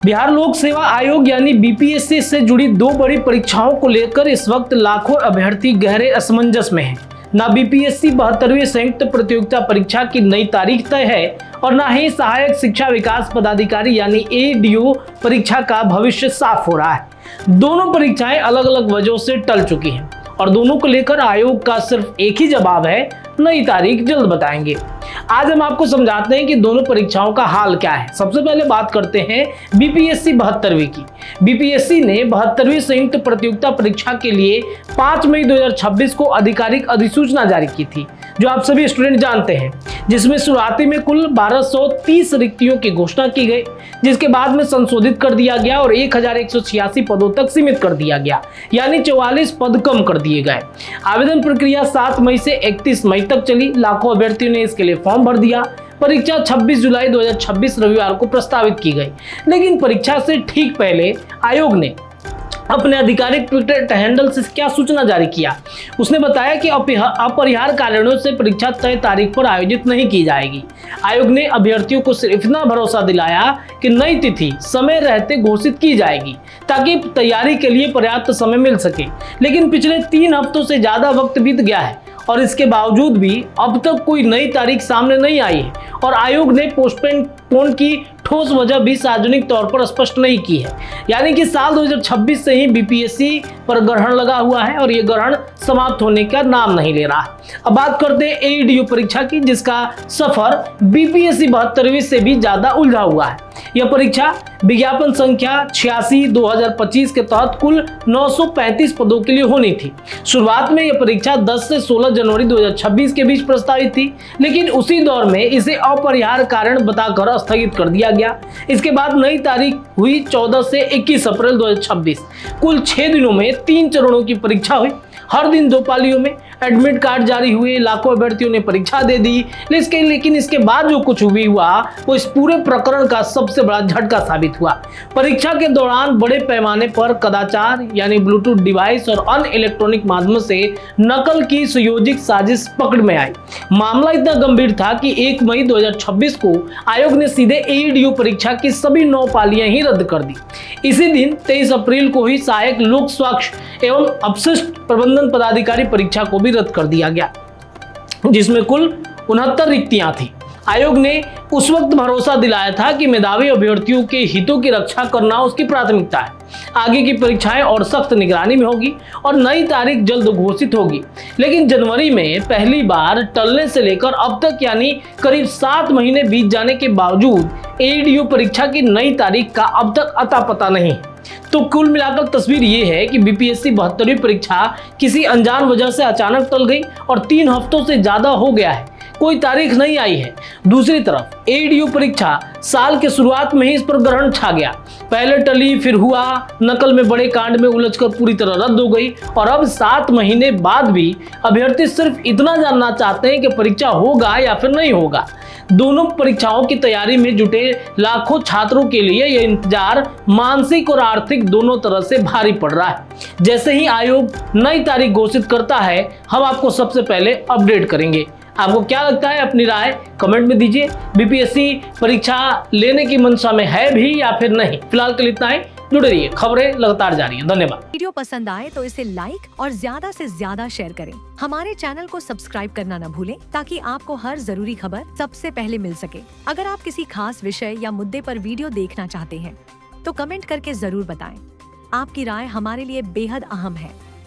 बिहार लोक सेवा आयोग यानी बीपीएससी से जुड़ी दो बड़ी परीक्षाओं को लेकर इस वक्त लाखों अभ्यर्थी गहरे असमंजस में हैं। न बीपीएससी 72वीं संयुक्त प्रतियोगिता परीक्षा की नई तारीख तय है और न ही सहायक शिक्षा विकास पदाधिकारी यानी एडीओ परीक्षा का भविष्य साफ हो रहा है। दोनों परीक्षाएं अलग अलग वजहों से टल चुकी हैं और दोनों को लेकर आयोग का सिर्फ एक ही जवाब है, नई तारीख जल्द बताएंगे। आज हम आपको समझाते हैं कि दोनों परीक्षाओं का हाल क्या है। सबसे पहले बात करते हैं बीपीएससी 72वीं की। बीपीएससी ने 72वीं संयुक्त प्रतियोगिता परीक्षा के लिए 5 मई 2026 को आधिकारिक अधिसूचना जारी की थी, जो आप सभी स्टूडेंट जानते हैं, जिसमें शुरुआती में कुल 1230 रिक्तियों की घोषणा की गई, जिसके बाद में संशोधित कर दिया गया और 1186 पदों तक सीमित कर दिया गया, यानी 44 पद कम कर दिए गए। आवेदन प्रक्रिया 7 मई से 31 मई तक चली। लाखों अभ्यर्थियों ने इसके लिए फॉर्म भर दिया। परीक्षा 26 जुलाई 2026 रविवार को प्रस्तावित की गई, लेकिन परीक्षा से ठीक पहले आयोग ने अपने आधिकारिक ट्विटर हैंडल से क्या सूचना जारी किया। उसने बताया कि अपरिहार्य कारणों से परीक्षा तय तारीख पर आयोजित नहीं की जाएगी। आयोग ने अभ्यर्थियों को सिर्फ इतना भरोसा दिलाया कि नई तिथि समय रहते घोषित की जाएगी ताकि तैयारी के लिए पर्याप्त समय मिल सके, लेकिन पिछले 3 हफ्तों से ज्यादा वक्त बीत गया है और इसके बावजूद भी अब तक कोई नई तारीख सामने नहीं आई है और आयोग ने पोस्टपोन की ठोस वजह भी सार्वजनिक तौर पर स्पष्ट नहीं की है। यानी कि साल 2026 से ही बीपीएससी पर ग्रहण लगा हुआ है और ये ग्रहण समाप्त होने का नाम नहीं ले रहा। अब बात करते हैं एडीओ परीक्षा की, जिसका सफर बीपीएससी 72वीं से भी ज्यादा उलझा हुआ है। यह परीक्षा विज्ञापन संख्या 86/2025 के तहत कुल 935 पदों के लिए होनी थी। शुरुआत में यह परीक्षा 10 से 16 जनवरी 2026 के बीच प्रस्तावित थी, लेकिन उसी दौर में इसे अपरिहार्य कारण बताकर स्थगित कर दिया गया। इसके बाद नई तारीख हुई 14 से 21 अप्रैल 2026। कुल 6 दिनों में 3 चरणों की परीक्षा हुई, हर दिन 2 पालियों में। एडमिट कार्ड जारी हुए, लाखों अभ्यर्थियों ने परीक्षा दे दी, लेकिन इसके बाद जो कुछ भी हुआ वो इस पूरे प्रकरण का सबसे बड़ा झटका साबित हुआ। परीक्षा के दौरान बड़े पैमाने पर कदाचार यानी ब्लूटूथ डिवाइस और अन्य इलेक्ट्रॉनिक माध्यमों से नकल की सुयोजित साजिश पकड़ में आई। मामला इतना गंभीर था कि 1 मई 2026 को आयोग ने सीधे एडीओ परीक्षा की सभी 9 पालियां ही रद्द कर दी। इसी दिन 23 अप्रैल को ही सहायक लोक स्वास्थ्य एवं अपशिष्ट प्रबंधन पदाधिकारी परीक्षा को भी रद्द कर दिया गया, जिसमें कुल 69 रिक्तियां थी। आयोग ने उस वक्त भरोसा दिलाया था कि मेधावी अभ्यर्थियों के हितों की रक्षा करना उसकी प्राथमिकता है। आगे की परीक्षाएं और सख्त निगरानी में होगी और नई तारीख जल्द घोषित होगी, लेकिन जनवरी में पहली बार टलने से लेकर अब तक यानी करीब 7 महीने बीत जाने के बावजूद एडीओ परीक्षा की नई तारीख का अब तक अता पता नहीं। तो कुल मिलाकर तस्वीर ये है कि बीपीएससी 72वीं परीक्षा किसी अनजान वजह से अचानक टल गई और 3 हफ्तों से ज्यादा हो गया है, कोई तारीख नहीं आई है। दूसरी तरफ एडीओ परीक्षा साल के शुरुआत में ही इस पर ग्रहण छा गया। पहले टली, फिर हुआ, नकल में बड़े कांड में उलझकर पूरी तरह रद्द हो गई और अब 7 महीने बाद भी अभ्यर्थी सिर्फ इतना जानना चाहते हैं कि परीक्षा होगा या फिर नहीं होगा। दोनों परीक्षाओं की तैयारी में जुटे लाखों छात्रों के लिए यह इंतजार मानसिक और आर्थिक दोनों तरह से भारी पड़ रहा है। जैसे ही आयोग नई तारीख घोषित करता है, हम आपको सबसे पहले अपडेट करेंगे। आपको क्या लगता है, अपनी राय कमेंट में दीजिए। बीपीएससी परीक्षा लेने की मंशा में है भी या फिर नहीं। फिलहाल के लिए इतना ही। जुड़े रहिए, खबरें लगातार जारी हैं। धन्यवाद। वीडियो पसंद आए तो इसे लाइक और ज्यादा से ज्यादा शेयर करें। हमारे चैनल को सब्सक्राइब करना न भूलें ताकि आपको हर जरूरी खबर सबसे पहले मिल सके। अगर आप किसी खास विषय या मुद्दे पर वीडियो देखना चाहते हैं तो कमेंट करके जरूर बताएं। आपकी राय हमारे लिए बेहद अहम है।